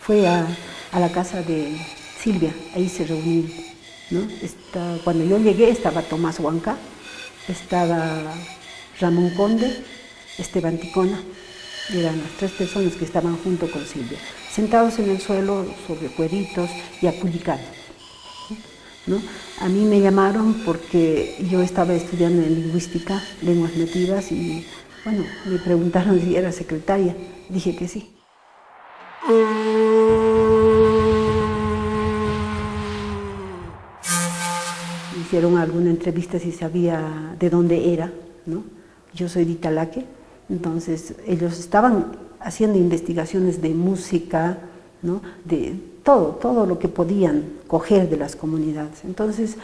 Fue a la casa de Silvia, ahí se reunieron, ¿no? Cuando yo llegué estaba Tomás Huanca, estaba Ramón Conde, Esteban Ticona, eran las tres personas que estaban junto con Silvia, sentados en el suelo sobre cueritos y aculicando, ¿no? A mí me llamaron porque yo estaba estudiando en lingüística, lenguas nativas, y bueno, me preguntaron si era secretaria, dije que sí. Hicieron alguna entrevista si sabía de dónde era, ¿no? Yo soy de Italaque, entonces ellos estaban haciendo investigaciones de música, ¿no? De todo lo que podían coger de las comunidades. Entonces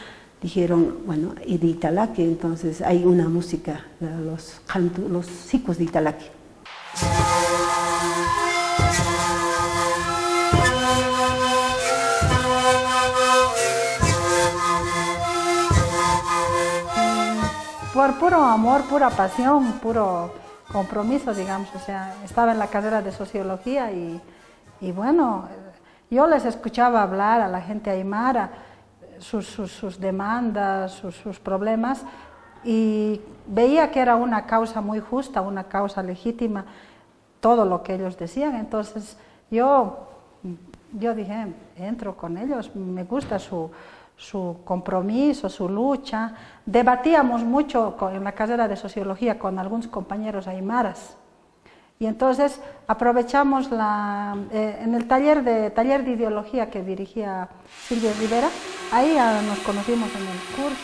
dijeron, bueno, y de Italaque, entonces hay una música, los sicos de Italaque. Por puro amor, pura pasión, puro compromiso, digamos. O sea, estaba en la carrera de sociología y bueno, yo les escuchaba hablar a la gente aymara, sus demandas, sus problemas, y veía que era una causa muy justa, una causa legítima, todo lo que ellos decían. Entonces yo dije, entro con ellos, me gusta su compromiso, su lucha. Debatíamos mucho en la carrera de sociología con algunos compañeros aymaras. Y entonces aprovechamos en el taller de ideología que dirigía Silvia Rivera, ahí nos conocimos en el curso.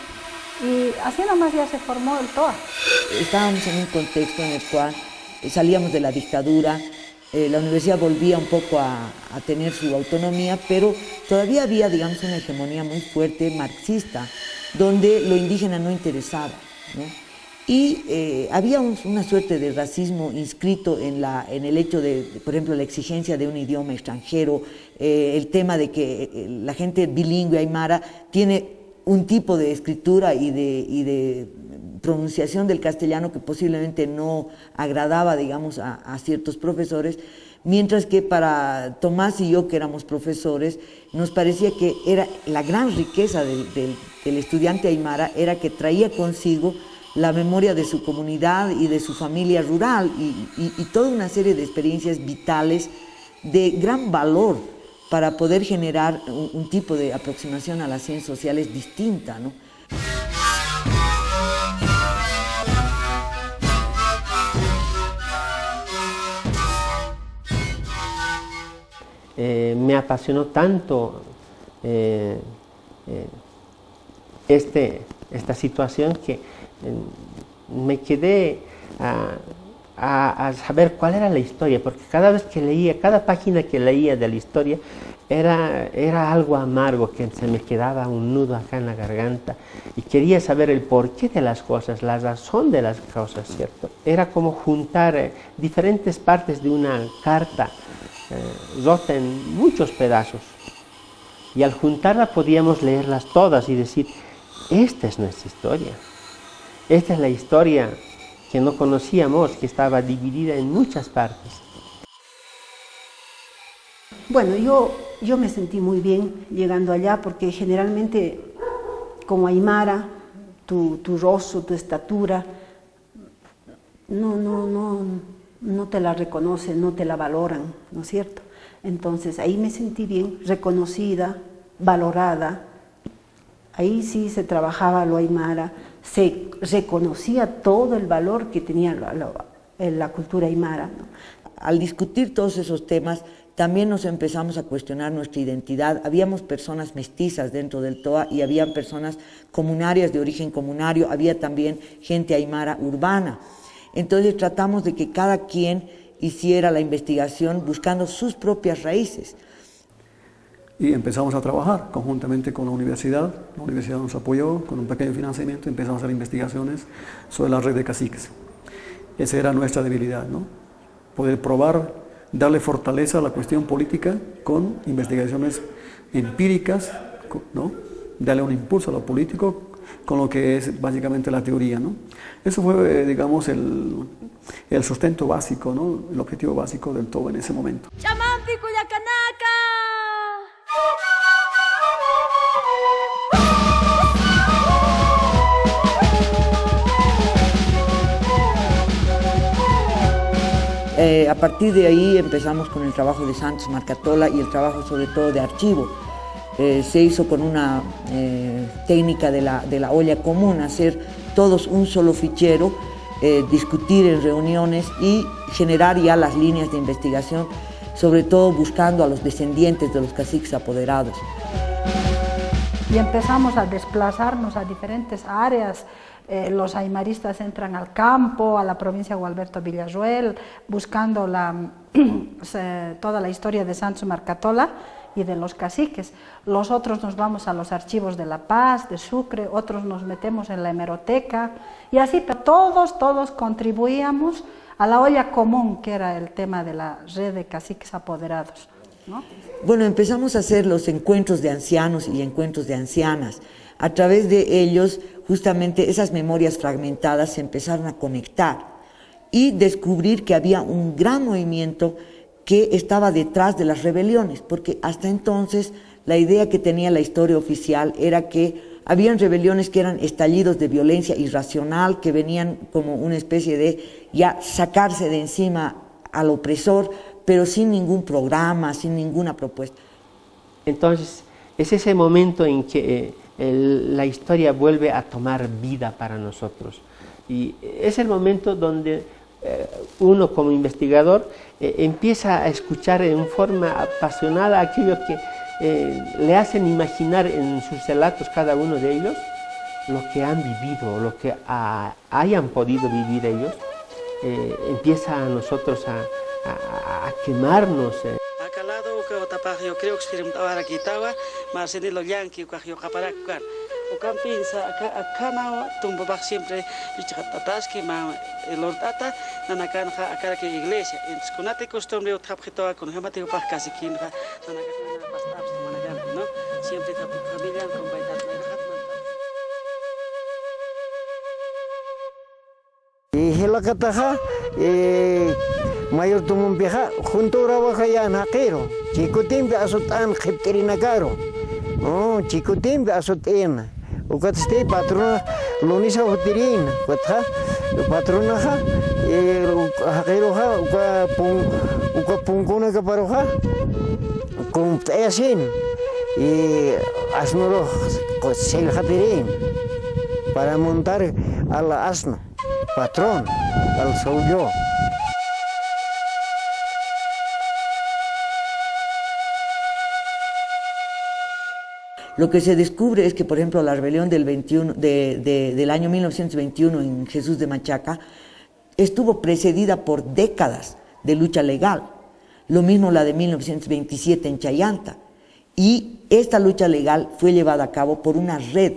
Y así nomás ya se formó el TOA. Estábamos en un contexto en el cual salíamos de la dictadura, la universidad volvía un poco a tener su autonomía, pero todavía había, digamos, una hegemonía muy fuerte marxista, donde lo indígena no interesaba, ¿no? Y había una suerte de racismo inscrito en el hecho de, por ejemplo, la exigencia de un idioma extranjero, el tema de que la gente bilingüe aymara tiene un tipo de escritura y de pronunciación del castellano que posiblemente no agradaba, digamos, a ciertos profesores, mientras que para Tomás y yo, que éramos profesores, nos parecía que era la gran riqueza del estudiante aymara, era que traía consigo la memoria de su comunidad y de su familia rural y toda una serie de experiencias vitales de gran valor para poder generar un tipo de aproximación a las ciencias sociales distinta, ¿no? Me apasionó tanto esta situación que me quedé a saber cuál era la historia, porque cada vez que leía, cada página que leía de la historia era algo amargo que se me quedaba un nudo acá en la garganta y quería saber el porqué de las cosas, la razón de las cosas, ¿cierto? Era como juntar diferentes partes de una carta rota en muchos pedazos, y al juntarla podíamos leerlas todas y decir, esta es nuestra historia, esta es la historia que no conocíamos, que estaba dividida en muchas partes. Bueno, yo me sentí muy bien llegando allá, porque generalmente como aymara, tu rostro, tu estatura, no te la reconocen, no te la valoran, ¿no es cierto? Entonces ahí me sentí bien, reconocida, valorada. Ahí sí se trabajaba lo aymara, se reconocía todo el valor que tenía la cultura aymara, ¿no? Al discutir todos esos temas, también nos empezamos a cuestionar nuestra identidad. Habíamos personas mestizas dentro del TOA y habían personas comunarias de origen comunario, había también gente aymara urbana. Entonces tratamos de que cada quien hiciera la investigación buscando sus propias raíces. Y empezamos a trabajar conjuntamente con la universidad nos apoyó con un pequeño financiamiento, empezamos a hacer investigaciones sobre la red de caciques. Esa era nuestra debilidad, ¿no? Poder probar, darle fortaleza a la cuestión política con investigaciones empíricas, ¿no? Darle un impulso a lo político con lo que es básicamente la teoría, ¿no? Eso fue, digamos, el sustento básico, ¿no? El objetivo básico del TOA en ese momento. a partir de ahí empezamos con el trabajo de Santos Marcatola y el trabajo sobre todo de archivo. Se hizo con una técnica de la olla común, hacer todos un solo fichero, discutir en reuniones y generar ya las líneas de investigación, sobre todo buscando a los descendientes de los caciques apoderados. Y empezamos a desplazarnos a diferentes áreas. Los aymaristas entran al campo, a la provincia de Gualberto Villarroel, buscando toda la historia de Santos Marcatola y de los caciques. Los otros nos vamos a los archivos de La Paz, de Sucre, otros nos metemos en la hemeroteca, y así todos contribuíamos a la olla común, que era el tema de la red de caciques apoderados, ¿no? Bueno, empezamos a hacer los encuentros de ancianos y encuentros de ancianas. A través de ellos, justamente esas memorias fragmentadas se empezaron a conectar y descubrir que había un gran movimiento que estaba detrás de las rebeliones, porque hasta entonces la idea que tenía la historia oficial era que habían rebeliones que eran estallidos de violencia irracional, que venían como una especie de ya sacarse de encima al opresor, pero sin ningún programa, sin ninguna propuesta. Entonces, es ese momento en que la historia vuelve a tomar vida para nosotros. Y es el momento donde uno como investigador empieza a escuchar en forma apasionada aquello que le hacen imaginar en sus relatos cada uno de ellos, lo que han vivido, lo que hayan podido vivir ellos, empieza a nosotros a quemarnos. Yo creo que experimentaba aquí estaba más en el yanqui que para cucar o campinsa acá no tumbo siempre bichataski ma el ortata nanakan acá que iglesia entonces con ate costumbre utapjetoa con jamate pa casi kin nanakan pastabs managan no siempre ta familia con baitar y la cataja mayor tumumpiha junto rabaja ya naquero chicotín be azotan khiptirina caro chicotín be azotina ukaste patrona lunisa hotirin kotha patrona ha haquero ha uka punguna ka paroha con tayasin y asnuro sel hatirin para montar al asno patrón al suyo. Lo que se descubre es que, por ejemplo, la rebelión del año 1921 en Jesús de Machaca estuvo precedida por décadas de lucha legal. Lo mismo la de 1927 en Chayanta. Y esta lucha legal fue llevada a cabo por una red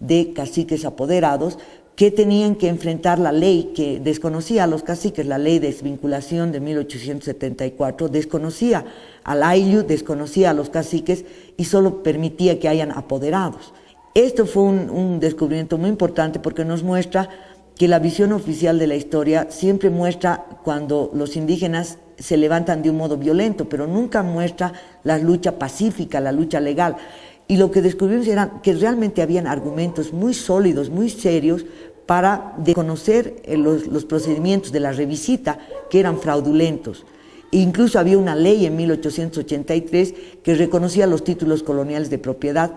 de caciques apoderados que tenían que enfrentar la ley que desconocía a los caciques, la ley de desvinculación de 1874, desconocía al ayllu, desconocía a los caciques y solo permitía que hayan apoderados. Esto fue un descubrimiento muy importante porque nos muestra que la visión oficial de la historia siempre muestra cuando los indígenas se levantan de un modo violento, pero nunca muestra la lucha pacífica, la lucha legal. Y lo que descubrimos era que realmente habían argumentos muy sólidos, muy serios, para desconocer los procedimientos de la revisita, que eran fraudulentos. E incluso había una ley en 1883 que reconocía los títulos coloniales de propiedad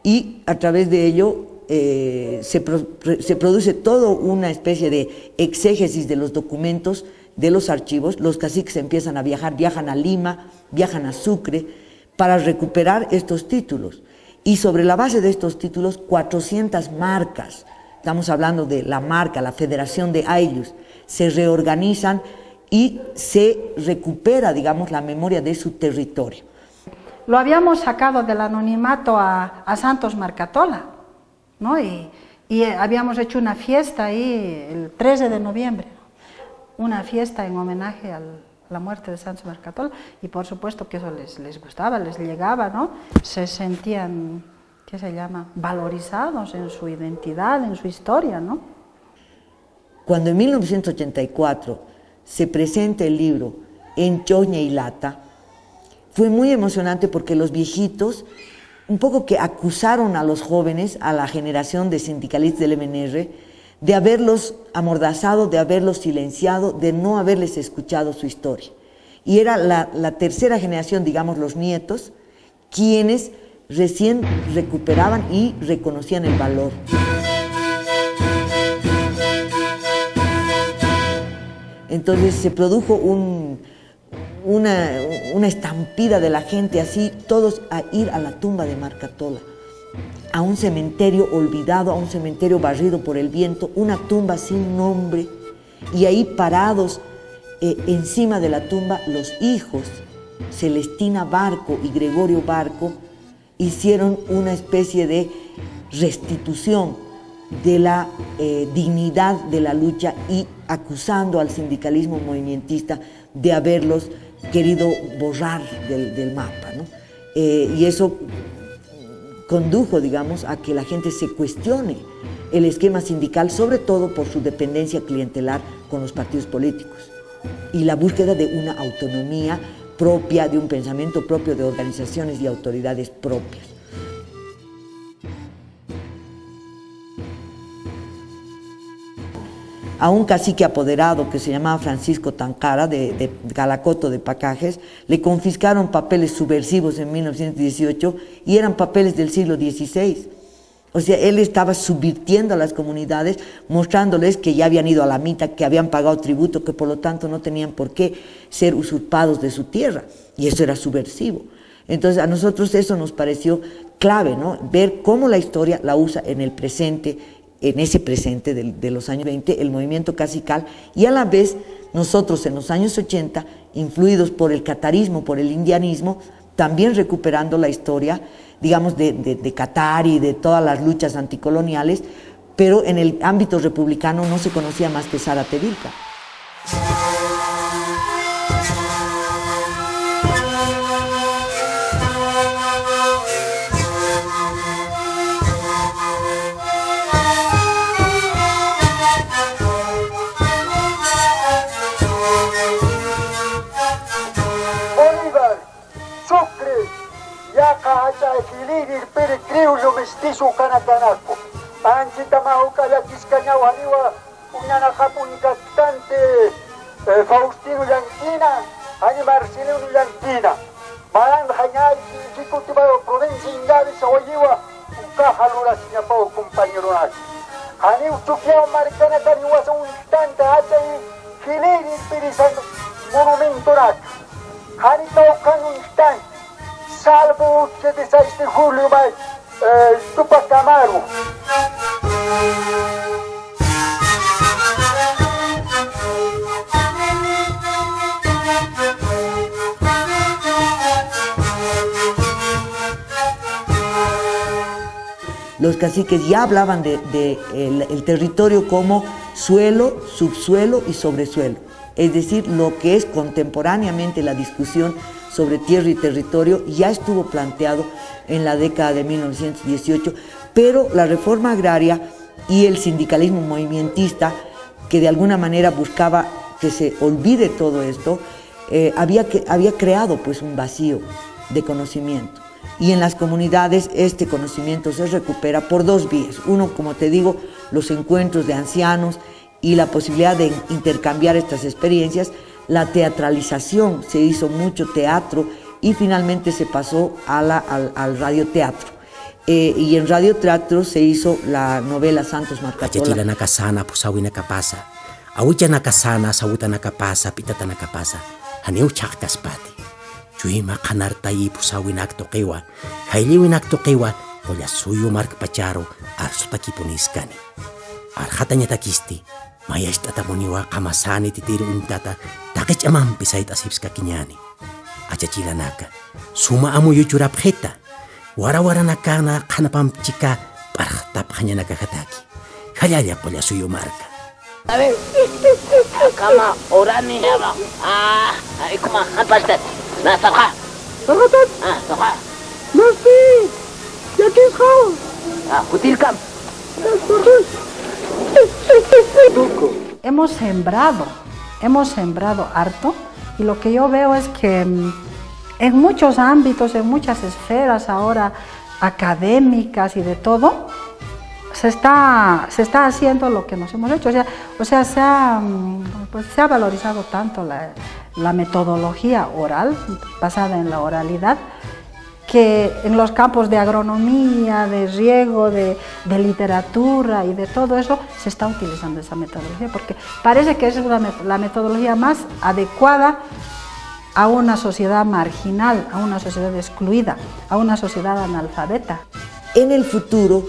y a través de ello se produce toda una especie de exégesis de los documentos, de los archivos. Los caciques empiezan a viajar, viajan a Lima, viajan a Sucre, para recuperar estos títulos. Y sobre la base de estos títulos, 400 marcas, estamos hablando de la marca, la Federación de Ayllus, se reorganizan y se recupera, digamos, la memoria de su territorio. Lo habíamos sacado del anonimato a Santos Marcatola, ¿no? Y habíamos hecho una fiesta ahí el 13 de noviembre, una fiesta en homenaje a la muerte de Santos Marcatola, y por supuesto que eso les gustaba, les llegaba, ¿no? Se sentían, ¿qué se llama?, valorizados en su identidad, en su historia, ¿no? Cuando en 1984 se presenta el libro en Choña y Lata, fue muy emocionante porque los viejitos un poco que acusaron a los jóvenes, a la generación de sindicalistas del MNR, de haberlos amordazado, de haberlos silenciado, de no haberles escuchado su historia. Y era la tercera generación, digamos los nietos, quienes recién recuperaban y reconocían el valor. Entonces se produjo una estampida de la gente así, todos a ir a la tumba de Marcatola, a un cementerio olvidado, a un cementerio barrido por el viento, una tumba sin nombre, y ahí parados encima de la tumba los hijos, Celestina Barco y Gregorio Barco, hicieron una especie de restitución de la dignidad de la lucha y acusando al sindicalismo movimentista de haberlos querido borrar del mapa, ¿no? Y eso condujo, digamos, a que la gente se cuestione el esquema sindical, sobre todo por su dependencia clientelar con los partidos políticos y la búsqueda de una autonomía propia, de un pensamiento propio, de organizaciones y autoridades propias. A un cacique apoderado que se llamaba Francisco Tancara, de Calacoto de Pacajes, le confiscaron papeles subversivos en 1918 y eran papeles del siglo XVI. O sea, él estaba subvirtiendo a las comunidades, mostrándoles que ya habían ido a la mitad, que habían pagado tributo, que por lo tanto no tenían por qué ser usurpados de su tierra, y eso era subversivo. Entonces a nosotros eso nos pareció clave, ¿no? Ver cómo la historia la usa en el presente, en ese presente de los años 20, el movimiento cacical, y a la vez nosotros en los años 80, influidos por el catarismo, por el indianismo, también recuperando la historia, digamos, de Catar y de todas las luchas anticoloniales, pero en el ámbito republicano no se conocía más que Zárate Vilca. Equilibrio, pero creo yo mestizo canacanaco. Anchita mahuca ya quiscañao aniwa, uñana japunica cantante, Faustino Yanquina, ani Marcelino Yanquina. Maran jañay, chicotiba provincia ingavi sawayiwa, ucaja lura siñapao compañero naco. Ani uchuquiao maricana caniwa sa un instante, hacha y equilibrio, pero monumento naco. Ani taucan un instante. Salvo 16 de julio, Tupac Amaru. Los caciques ya hablaban el territorio como suelo, subsuelo y sobresuelo, es decir, lo que es contemporáneamente la discusión sobre tierra y territorio ya estuvo planteado en la década de 1918, pero la reforma agraria y el sindicalismo movimentista, que de alguna manera buscaba que se olvide todo esto, había creado pues un vacío de conocimiento. Y en las comunidades este conocimiento se recupera por dos vías. Uno, como te digo, los encuentros de ancianos y la posibilidad de intercambiar estas experiencias. La teatralización, se hizo mucho teatro y finalmente se pasó al radioteatro. Y en radioteatro se hizo la novela Santos Marcatola. Achachila nakasana pusawi nakapasa. Awicha nakasana sawuta nakapasa pitata nakapasa. Haneu chakaspati. Chuima kanartayi pusawi naktoqiwa. Hayliwi naktoqiwa kolla suyo markpacharo arsutakipuniscani. Arhatanya takisti. Mayas tatamuniwa kamasani titiri untata takich amam pisait asipska kinyani. Achachila naka. Suma amu yuchurap heta. Wara nakana kanapam chika parhtap hanya nakakataki. Hayaya pola suyo marka. A ver, kama orani hema. Ikuma hanpastat. Na saka. Sakatat. Saka. Nasti. Yakis kau. Kutilkam. Hemos sembrado harto, y lo que yo veo es que en muchos ámbitos, en muchas esferas ahora académicas y de todo, se está haciendo lo que nos hemos hecho. O sea se ha valorizado tanto la metodología oral, basada en la oralidad, que en los campos de agronomía, de riego, de literatura y de todo eso, se está utilizando esa metodología, porque parece que es la metodología más adecuada a una sociedad marginal, a una sociedad excluida, a una sociedad analfabeta. En el futuro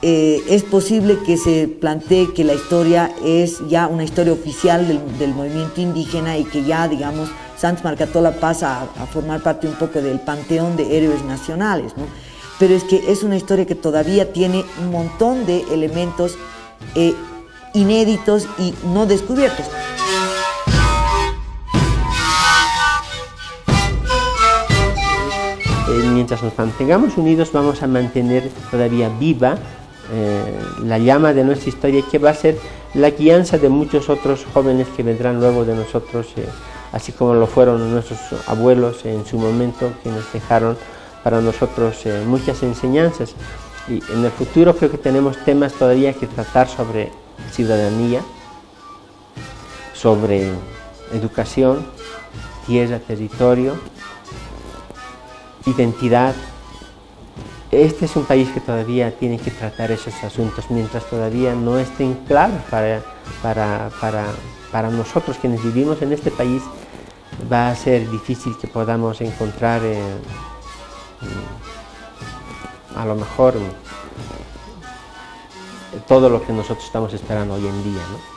es posible que se plantee que la historia es ya una historia oficial del movimiento indígena y que ya, digamos, Santos Marcatola pasa a formar parte un poco del panteón de héroes nacionales, ¿no? Pero es que es una historia que todavía tiene un montón de elementos inéditos y no descubiertos. Mientras nos mantengamos unidos vamos a mantener todavía viva la llama de nuestra historia, que va a ser la guianza de muchos otros jóvenes que vendrán luego de nosotros, así como lo fueron nuestros abuelos en su momento, que nos dejaron para nosotros muchas enseñanzas. Y en el futuro creo que tenemos temas todavía que tratar sobre ciudadanía, sobre educación, tierra, territorio, identidad. Este es un país que todavía tiene que tratar esos asuntos, mientras todavía no estén claros para nosotros quienes vivimos en este país. Va a ser difícil que podamos encontrar a lo mejor todo lo que nosotros estamos esperando hoy en día, ¿no?